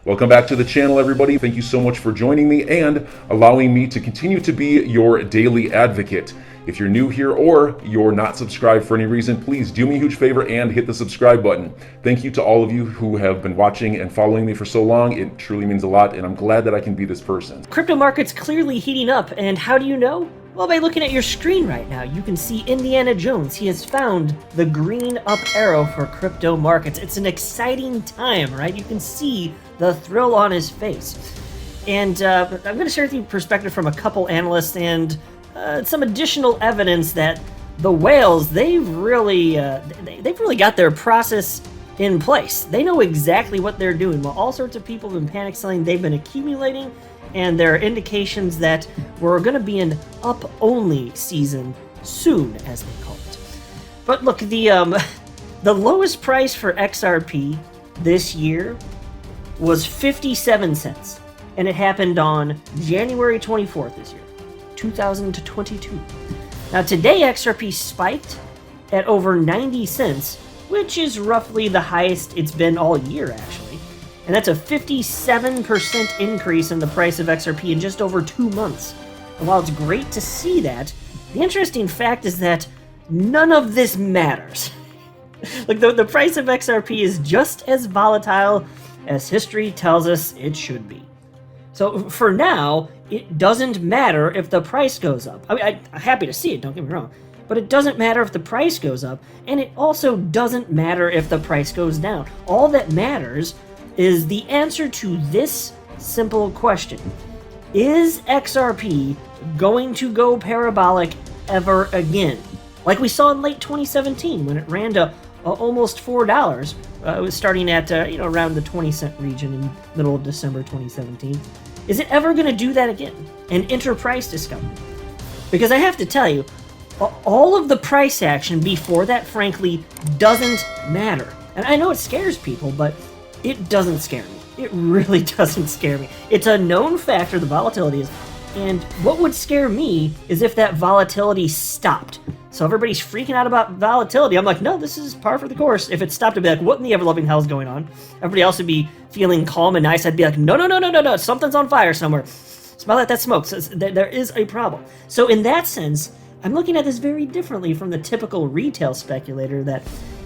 Welcome back to the channel, everybody. Thank you so much for joining me and allowing me to continue to be your daily advocate. If you're new here or you're not subscribed for any reason, please do me a huge favor and hit the subscribe button. Thank you to all of you who have been watching and following me for so long. It truly means a lot, and I'm glad that I can be this person. Crypto market's clearly heating up, and how do you know? Well, by looking at your screen right now, you can see Indiana Jones. He has found the green up arrow for crypto markets. It's an exciting time, right? You can see the thrill on his face. And I'm going to share with you perspective from a couple analysts and some additional evidence that the whales, they've really got their process in place. They know exactly what they're doing. While all sorts of people have been panic selling, they've been accumulating, and there are indications that we're going to be in up-only season soon, as they call it. But look, the lowest price for XRP this year was 57 cents, and it happened on January 24th this year, 2022. Now today, XRP spiked at over 90 cents, which is roughly the highest it's been all year, actually. And that's a 57% increase in the price of XRP in just over 2 months. And while it's great to see that, the interesting fact is that none of this matters. Like, the price of XRP is just as volatile as history tells us it should be. So for now, it doesn't matter if the price goes up. I mean, I'm happy to see it, don't get me wrong. But it doesn't matter if the price goes up, and it also doesn't matter if the price goes down. All that matters is the answer to this simple question. Is XRP going to go parabolic ever again? Like we saw in late 2017 when it ran to almost $4. It was starting at around the 20-cent region in middle of December 2017. Is it ever going to do that again and enter price discovery? Because I have to tell you, all of the price action before that, frankly, doesn't matter. And I know it scares people, but it doesn't scare me. It really doesn't scare me. It's a known factor, the volatility is, and what would scare me is if that volatility stopped. So everybody's freaking out about volatility. I'm like, no, this is par for the course. If it stopped, I'd be like, what in the ever-loving hell is going on? Everybody else would be feeling calm and nice. I'd be like, no, something's on fire somewhere. Smell that smoke. So there is a problem. So in that sense, I'm looking at this very differently from the typical retail speculator that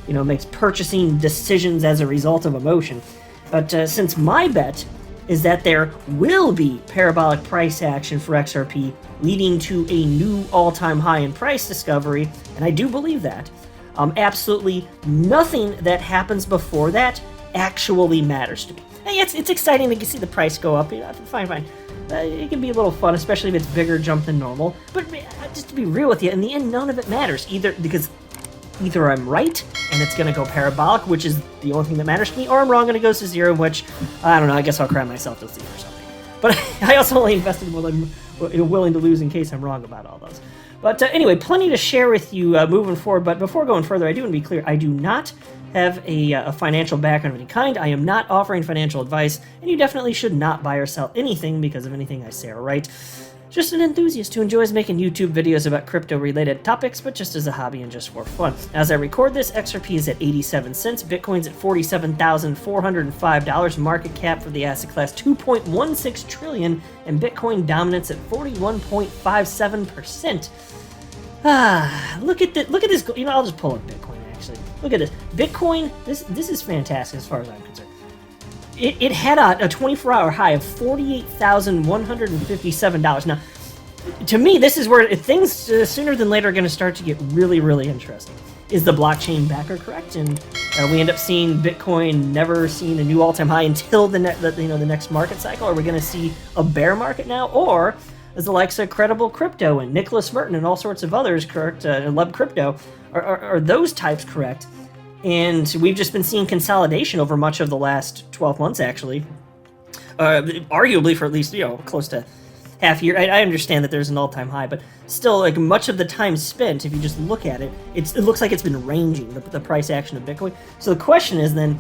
makes purchasing decisions as a result of emotion. But since my bet is that there will be parabolic price action for XRP leading to a new all-time high in price discovery, and I do believe that, absolutely nothing that happens before that actually matters to me. Hey, it's exciting to see the price go up. Fine. It can be a little fun, especially if it's bigger jump than normal. But just to be real with you, in the end, none of it matters. Either I'm right, and it's going to go parabolic, which is the only thing that matters to me, or I'm wrong and it goes to zero, which, I don't know, I guess I'll cry myself to sleep or something. But I also only invested what I'm willing to lose in case I'm wrong about all those. But anyway, plenty to share with you moving forward. But before going further, I do want to be clear, I do not have a financial background of any kind. I am not offering financial advice, and you definitely should not buy or sell anything because of anything I say or write. Just an enthusiast who enjoys making YouTube videos about crypto-related topics, but just as a hobby and just for fun. As I record this, XRP is at 87 cents, Bitcoin's at $47,405, market cap for the asset class $2.16 trillion, and Bitcoin dominance at 41.57%. Look at this. I'll just pull up Bitcoin, actually. Look at this. Bitcoin, this is fantastic as far as I'm concerned. It had a 24-hour high of $48,157. Now, to me, this is where things sooner than later are going to start to get really, really interesting. Is the blockchain backer correct? And we end up seeing Bitcoin never seeing a new all-time high until the next market cycle? Are we going to see a bear market now? Or is the likes of Credible Crypto and Nicholas Merton and all sorts of others correct? Love Crypto, are those types correct? And we've just been seeing consolidation over much of the last 12 months, actually. Arguably for at least, close to half a year. I understand that there's an all-time high, but still, like, much of the time spent, if you just look at it, it looks like it's been ranging, the price action of Bitcoin. So the question is then,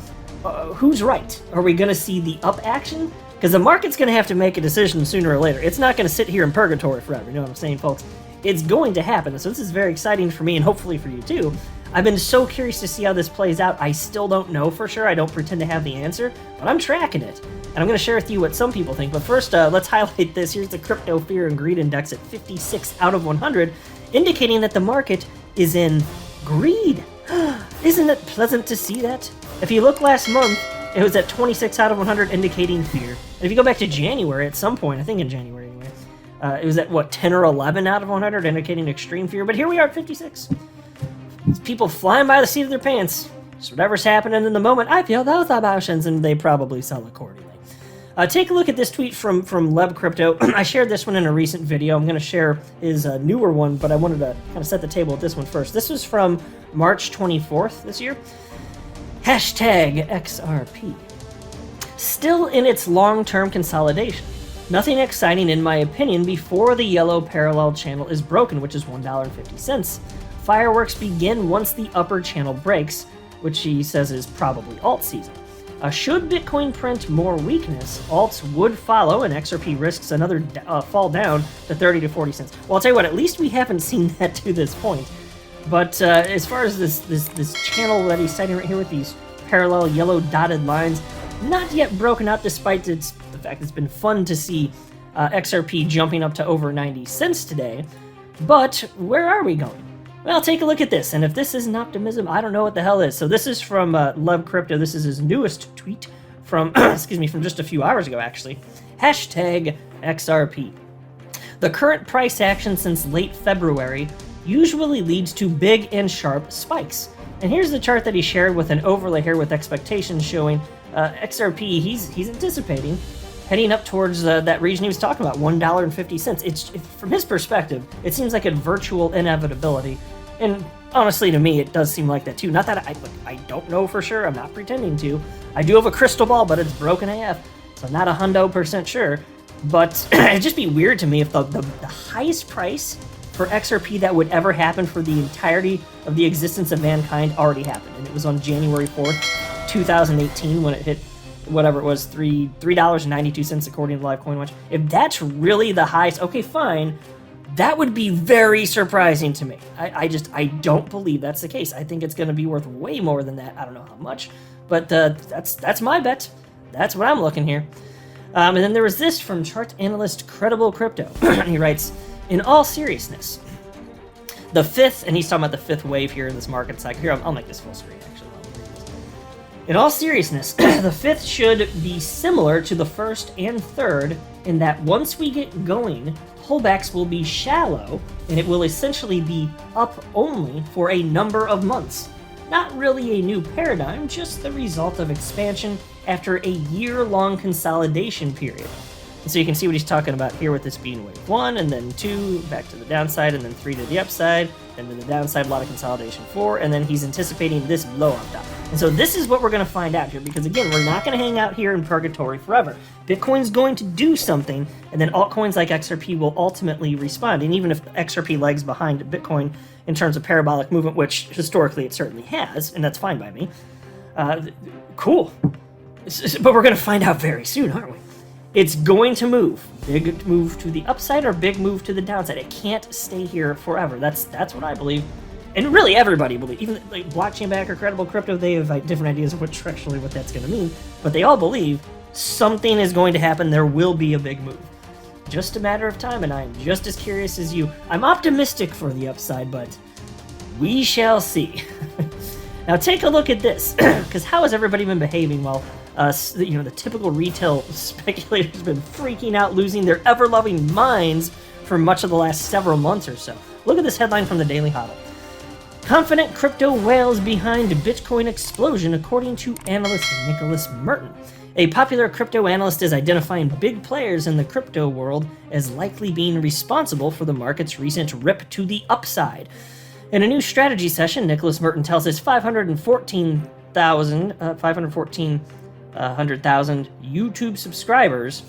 who's right? Are we going to see the up action? Because the market's going to have to make a decision sooner or later. It's not going to sit here in purgatory forever, you know what I'm saying, folks? It's going to happen, so this is very exciting for me and hopefully for you too. I've been so curious to see how this plays out. I still don't know for sure. I don't pretend to have the answer, but I'm tracking it. And I'm going to share with you what some people think. But first, let's highlight this. Here's the Crypto Fear and Greed Index at 56 out of 100, indicating that the market is in greed. Isn't it pleasant to see that? If you look last month, it was at 26 out of 100, indicating fear. And if you go back to January at some point, I think in January anyway, it was at, what, 10 or 11 out of 100, indicating extreme fear. But here we are at 56. It's people flying by the seat of their pants. Just whatever's happening in the moment, I feel those emotions, and they probably sell accordingly. Take a look at this tweet from Leb Crypto. I shared this one in a recent video. I'm going to share his newer one, but I wanted to kind of set the table with this one first. This was from March 24th this year. Hashtag XRP. Still in its long-term consolidation. Nothing exciting in my opinion before the yellow parallel channel is broken, which is $1.50. Fireworks begin once the upper channel breaks, which he says is probably alt season. Should Bitcoin print more weakness, alts would follow, and XRP risks another fall down to 30 to 40 cents. Well, I'll tell you what, at least we haven't seen that to this point. But as far as this channel that he's citing right here with these parallel yellow dotted lines, not yet broken out, despite the fact it's been fun to see XRP jumping up to over 90 cents today. But where are we going? Well, take a look at this, and if this isn't optimism, I don't know what the hell is. So this is from Leb Crypto. This is his newest tweet from, excuse me, from just a few hours ago, actually. Hashtag XRP. The current price action since late February usually leads to big and sharp spikes. And here's the chart that he shared with an overlay here with expectations showing XRP, he's anticipating heading up towards that region he was talking about, $1.50. It's from his perspective, it seems like a virtual inevitability. And honestly, to me, it does seem like that too. Not that I don't know for sure. I'm not pretending to. I do have a crystal ball, but it's broken AF, so I'm not 100% sure. But it'd just be weird to me if the highest price for XRP that would ever happen for the entirety of the existence of mankind already happened. And it was on January 4th, 2018, when it hit whatever it was, $3.92 according to Live Coin Watch. If that's really the highest, okay, fine. That would be very surprising to me. I don't believe that's the case. I think it's going to be worth way more than that. I don't know how much, but that's my bet. That's what I'm looking here. And then there was this from chart analyst Credible Crypto. He writes, in all seriousness, the fifth, and he's talking about the fifth wave here in this market cycle. Here, I'll make this full screen, actually. In all seriousness, the fifth should be similar to the first and third in that once we get going, pullbacks will be shallow, and it will essentially be up only for a number of months. Not really a new paradigm, just the result of expansion after a year-long consolidation period. And so you can see what he's talking about here with this being wave 1, and then 2, back to the downside, and then 3 to the upside, and then the downside, a lot of consolidation 4, and then he's anticipating this blow up top. And so this is what we're going to find out here, because again, we're not going to hang out here in purgatory forever. Bitcoin's going to do something, and then altcoins like XRP will ultimately respond. And even if XRP lags behind Bitcoin in terms of parabolic movement, which historically it certainly has, and that's fine by me, cool. But we're going to find out very soon, aren't we? It's going to move. Big move to the upside or big move to the downside. It can't stay here forever. That's what I believe. And really everybody believes. Even like blockchain backer, Credible Crypto, they have different ideas of what that's going to mean. But they all believe something is going to happen. There will be a big move. Just a matter of time, and I am just as curious as you. I'm optimistic for the upside, but we shall see. Now take a look at this, because how has everybody been behaving while the typical retail speculator has been freaking out, losing their ever-loving minds for much of the last several months or so? Look at this headline from the Daily Hodl. Confident crypto whales behind Bitcoin explosion, according to analyst Nicholas Merton. A popular crypto analyst is identifying big players in the crypto world as likely being responsible for the market's recent rip to the upside. In a new strategy session, Nicholas Merton tells his 514,000 YouTube subscribers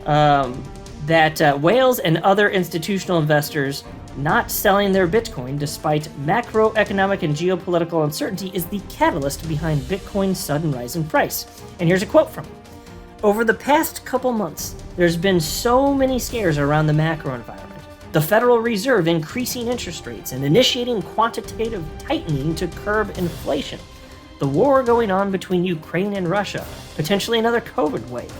that whales and other institutional investors not selling their Bitcoin despite macroeconomic and geopolitical uncertainty is the catalyst behind Bitcoin's sudden rise in price. And here's a quote from him. Over the past couple months, there's been so many scares around the macro environment. the Federal Reserve increasing interest rates and initiating quantitative tightening to curb inflation, the war going on between Ukraine and Russia, potentially another COVID wave.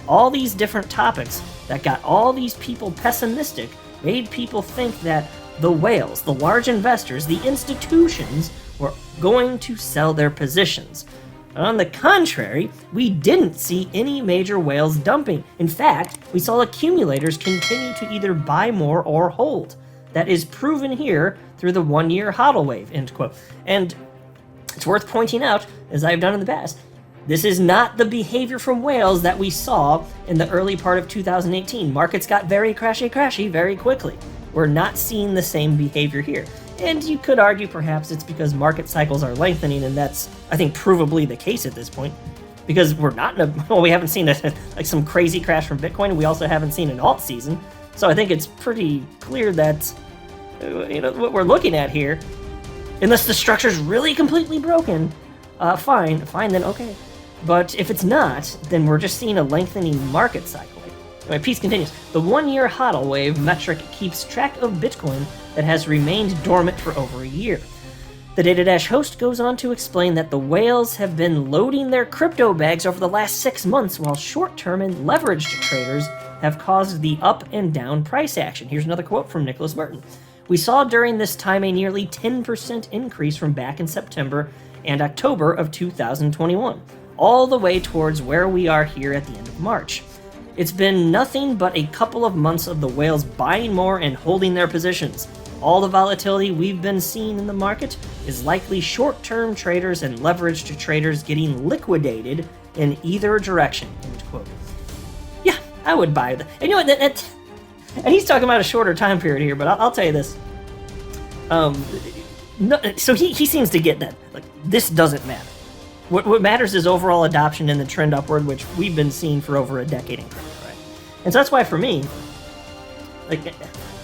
All these different topics that got all these people pessimistic made people think that the whales, the large investors, the institutions were going to sell their positions. On the contrary, we didn't see any major whales dumping. In fact, we saw accumulators continue to either buy more or hold. That is proven here through the one-year hodl wave, end quote. And it's worth pointing out, as I've done in the past, this is not the behavior from whales that we saw in the early part of 2018. Markets got very crashy very quickly. We're not seeing the same behavior here. And you could argue perhaps it's because market cycles are lengthening, and that's, I think, provably the case at this point. Because we're not in a, well, we haven't seen like some crazy crash from Bitcoin, and we also haven't seen an alt season. So I think it's pretty clear that, what we're looking at here, unless the structure's really completely broken, fine, then okay. But if it's not, then we're just seeing a lengthening market cycle. My piece continues. The one-year hodl wave metric keeps track of Bitcoin that has remained dormant for over a year. The Data host goes on to explain that the whales have been loading their crypto bags over the last 6 months, while short-term and leveraged traders have caused the up and down price action. Here's another quote from Nicholas Burton. We saw during this time a nearly 10% increase from back in September and October of 2021, all the way towards where we are here at the end of March. It's been nothing but a couple of months of the whales buying more and holding their positions. All the volatility we've been seeing in the market is likely short-term traders and leveraged traders getting liquidated in either direction, end quote. Yeah, I would buy that. And you know what, and he's talking about a shorter time period here, but I'll tell you this. So he seems to get that. Like, this doesn't matter. What matters is overall adoption and the trend upward, which we've been seeing for over a decade in crypto, right? And so that's why for me, like,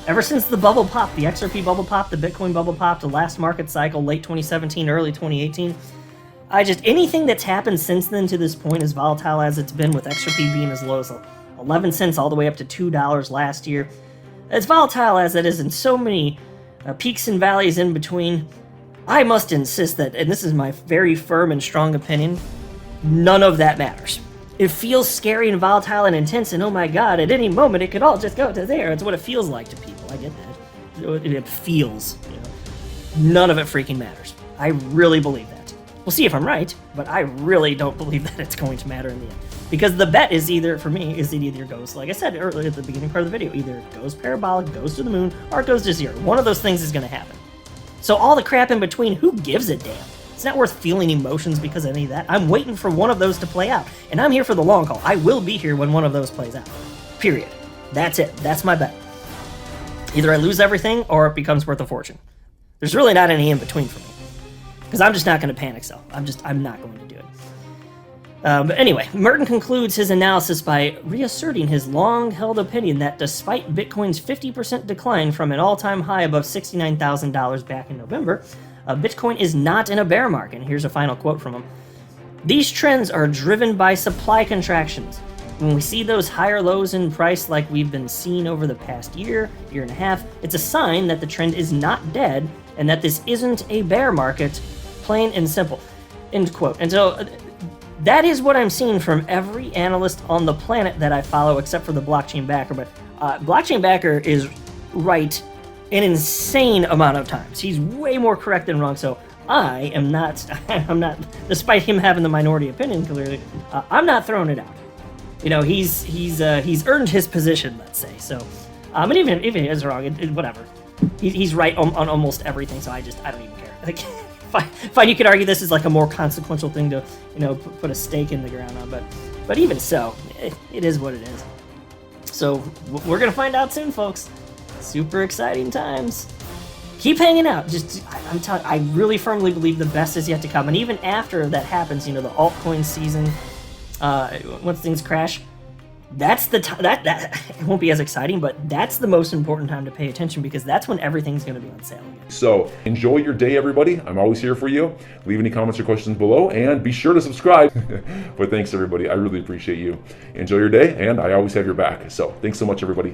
ever since the bubble popped, the XRP bubble popped, the Bitcoin bubble popped, the last market cycle, late 2017, early 2018, anything that's happened since then to this point, as volatile as it's been, with XRP being as low as 11 cents all the way up to $2 last year, as volatile as it is, and so many peaks and valleys in between, I must insist that, and this is my very firm and strong opinion, none of that matters. It feels scary and volatile and intense, and oh my god, at any moment it could all just go to there. It's what it feels like to people. I get that. It feels, None of it freaking matters. I really believe that. We'll see if I'm right, but I really don't believe that it's going to matter in the end. Because the bet is either, for me, is it either goes, like I said earlier at the beginning part of the video, either it goes parabolic, goes to the moon, or it goes to zero. One of those things is going to happen. So all the crap in between, who gives a damn? It's not worth feeling emotions because of any of that. I'm waiting for one of those to play out. And I'm here for the long haul. I will be here when one of those plays out. Period. That's it. That's my bet. Either I lose everything or it becomes worth a fortune. There's really not any in between for me. Because I'm just not going to panic sell. I'm not going to do it. But anyway, Merton concludes his analysis by reasserting his long-held opinion that despite Bitcoin's 50% decline from an all-time high above $69,000 back in November, Bitcoin is not in a bear market. And here's a final quote from him. These trends are driven by supply contractions. When we see those higher lows in price like we've been seeing over the past year and a half, it's a sign that the trend is not dead and that this isn't a bear market, plain and simple. End quote. And so that is what I'm seeing from every analyst on the planet that I follow, except for the blockchain backer. But blockchain backer is right an insane amount of times. He's way more correct than wrong. So I am not, despite him having the minority opinion, clearly, I'm not throwing it out. He's earned his position, let's say. So, and even if he is wrong, whatever. He's right on almost everything. So I don't even care. Like, fine, you could argue this is like a more consequential thing to, put a stake in the ground on, but even so, it is what it is. So we're gonna find out soon, folks. Super exciting times. Keep hanging out. I'm telling you, I really firmly believe the best is yet to come. And even after that happens, the altcoin season, once things crash, that's the time that it won't be as exciting, but that's the most important time to pay attention, because that's when everything's going to be on sale again. So enjoy your day, everybody. I'm always here for you. Leave any comments or questions below, and be sure to subscribe. But thanks, everybody. I really appreciate you. Enjoy your day, and I always have your back. So thanks so much, everybody.